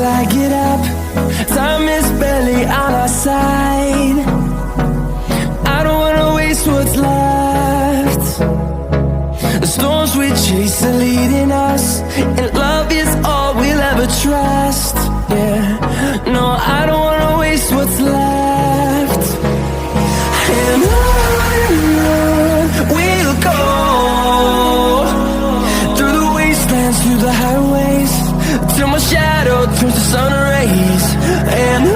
I get up. Time is barely on our side. I don't wanna waste what's left. The storms we chase are leading us, and love is all we'll ever trust. Yeah, no, I don't wanna waste what's left. And on we'll go, through the wastelands, through the highways, till my shadow turns to sun rays. And on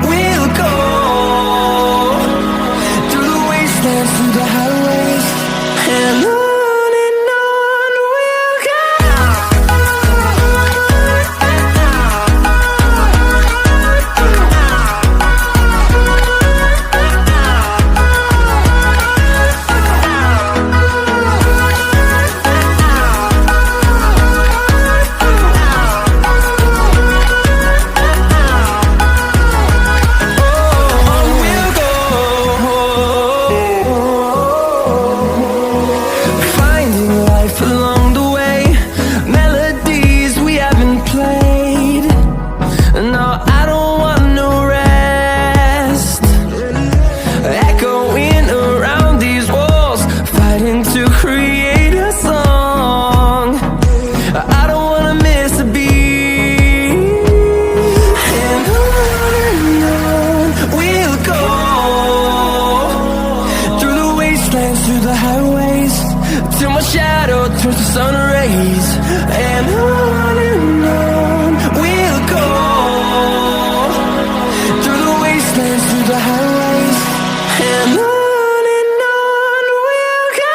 we'll go, through the wastelands, through the highways, and on we'll go. Through the highways, till my shadow turns to sun rays. And on we'll go, through the wastelands, through the highways, and on we'll go.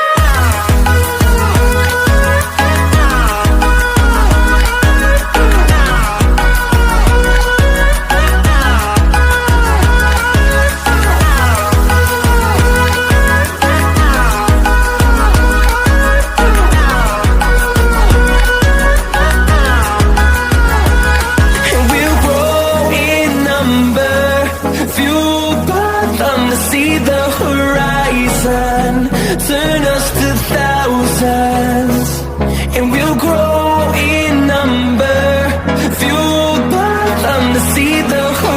See the horizon, turn us to thousands, and we'll grow in number, fueled by them to see the horizon.